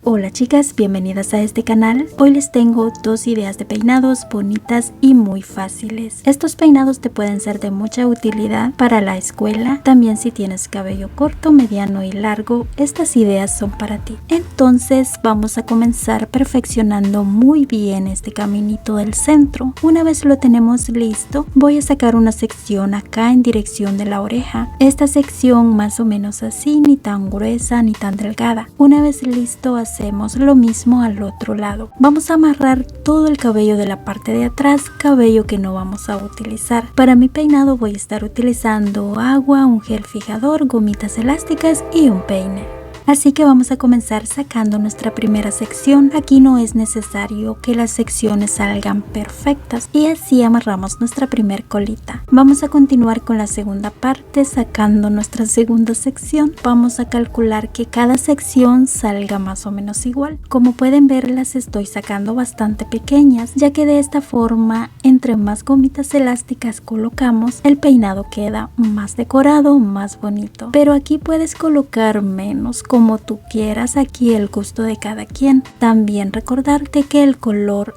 Hola chicas, bienvenidas a este canal. Hoy les tengo dos ideas de peinados bonitas y muy fáciles. Estos peinados te pueden ser de mucha utilidad para la escuela. También si tienes cabello corto, mediano y largo, estas ideas son para ti. Entonces vamos a comenzar perfeccionando muy bien este caminito del centro. Una vez lo tenemos listo, voy a sacar una sección acá en dirección de la oreja. Esta sección más o menos así, ni tan gruesa ni tan delgada. Una vez listo, hacemos lo mismo al otro lado. Vamos a amarrar todo el cabello de la parte de atrás, cabello que no vamos a utilizar. Para mi peinado voy a estar utilizando agua, un gel fijador, gomitas elásticas y un peine. Así que vamos a comenzar sacando nuestra primera sección. Aquí no es necesario que las secciones salgan perfectas y así amarramos nuestra primer colita. Vamos a continuar con la segunda parte sacando nuestra segunda sección. Vamos a calcular que cada sección salga más o menos igual. Como pueden ver, las estoy sacando bastante pequeñas, ya que de esta forma, entre más gomitas elásticas colocamos, el peinado queda más decorado, más bonito. Pero aquí puedes colocar menos, como tú quieras, aquí el gusto de cada quien. También recordarte que el color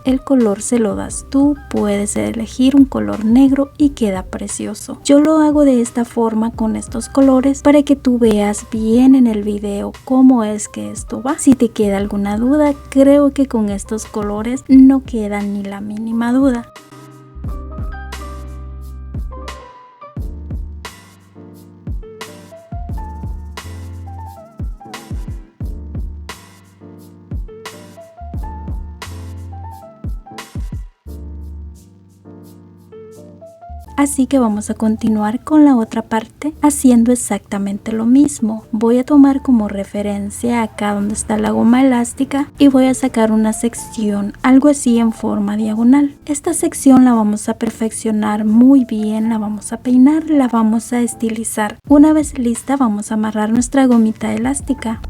se lo das tú, puedes elegir un color negro y queda precioso. Yo lo hago de esta forma con estos colores para que tú veas bien en el video cómo es que esto va. Si te queda alguna duda, creo que con estos colores no queda ni la mínima duda. Así que vamos a continuar con la otra parte haciendo exactamente lo mismo. Voy a tomar como referencia acá donde está la goma elástica y voy a sacar una sección algo así en forma diagonal. Esta sección la vamos a perfeccionar muy bien, la vamos a peinar, la vamos a estilizar. Una vez lista vamos a amarrar nuestra gomita elástica.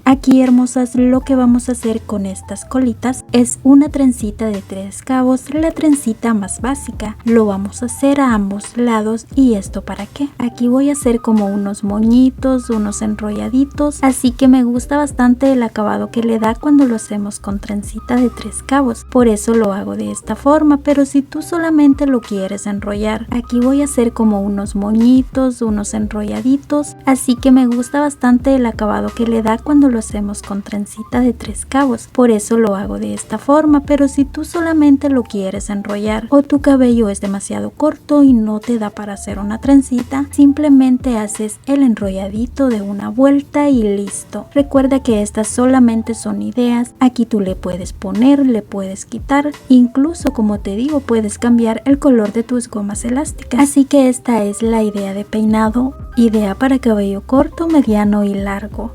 Aquí, hermosas, lo que vamos a hacer con estas colitas es una trencita de 3 cabos, la trencita más básica. Lo vamos a hacer a ambos lados. ¿Y esto para qué? Aquí voy a hacer como unos moñitos, unos enrolladitos, así que me gusta bastante el acabado que le da cuando lo hacemos con trencita de 3 cabos. Por eso lo hago de esta forma, pero si tú solamente lo quieres enrollar, aquí voy a hacer como unos moñitos, unos enrolladitos, así que me gusta bastante el acabado que le da cuando lo hacemos con trencita de 3 cabos. Por eso lo hago de esta forma, pero si tú solamente lo quieres enrollar o tu cabello es demasiado corto y no te da para hacer una trencita, simplemente haces el enrolladito de una vuelta y listo. Recuerda que estas solamente son ideas. Aquí tú le puedes poner, le puedes quitar, incluso, como te digo, puedes cambiar el color de tus gomas elásticas. Así que esta es la idea de peinado, idea para cabello corto, mediano y largo.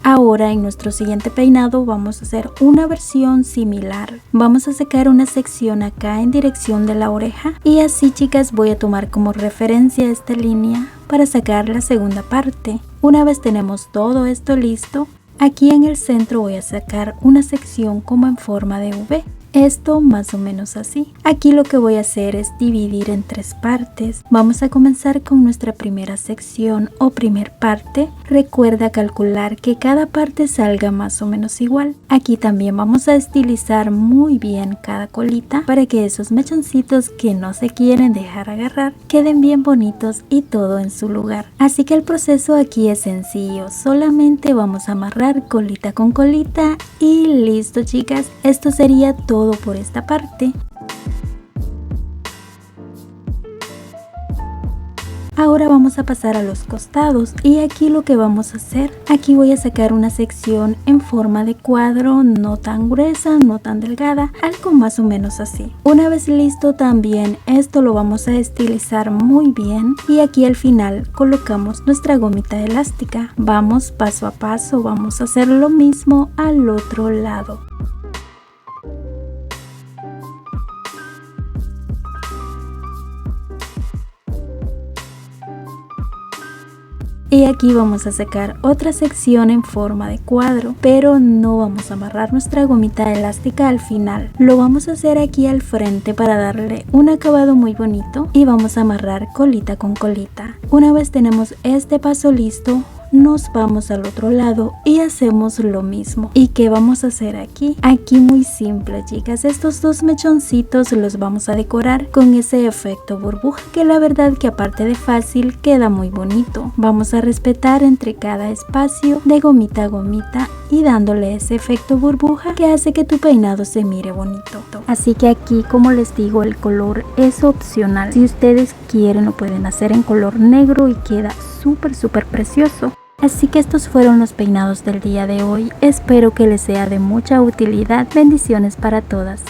Ahora en nuestro siguiente peinado vamos a hacer una versión similar. Vamos a sacar una sección acá en dirección de la oreja y así, chicas, voy a tomar como referencia esta línea para sacar la segunda parte. Una vez tenemos todo esto listo, aquí en el centro voy a sacar una sección como en forma de V. Esto más o menos así. Aquí lo que voy a hacer es dividir en 3 partes. Vamos a comenzar con nuestra primera sección o primer parte. Recuerda calcular que cada parte salga más o menos igual. Aquí también vamos a estilizar muy bien cada colita para que esos mechoncitos que no se quieren dejar agarrar queden bien bonitos y todo en su lugar. Así que el proceso aquí es sencillo. Solamente vamos a amarrar colita con colita y listo, chicas. Esto sería todo por esta parte. Ahora vamos a pasar a los costados y aquí lo que vamos a hacer, aquí voy a sacar una sección en forma de cuadro, no tan gruesa, no tan delgada, algo más o menos así. Una vez listo también esto lo vamos a estilizar muy bien y aquí al final colocamos nuestra gomita elástica. Vamos paso a paso, vamos a hacer lo mismo al otro lado. Y aquí vamos a sacar otra sección en forma de cuadro, pero no vamos a amarrar nuestra gomita elástica al final. Lo vamos a hacer aquí al frente para darle un acabado muy bonito y vamos a amarrar colita con colita. Una vez tenemos este paso listo, nos vamos al otro lado y hacemos lo mismo. ¿Y qué vamos a hacer aquí? Aquí muy simple, chicas. Estos dos mechoncitos los vamos a decorar con ese efecto burbuja, que la verdad que aparte de fácil queda muy bonito. Vamos a respetar entre cada espacio de gomita a gomita y dándole ese efecto burbuja que hace que tu peinado se mire bonito. Así que aquí, como les digo, el color es opcional. Si ustedes quieren lo pueden hacer en color negro y queda súper precioso. Así que estos fueron los peinados del día de hoy. Espero que les sea de mucha utilidad. Bendiciones para todas.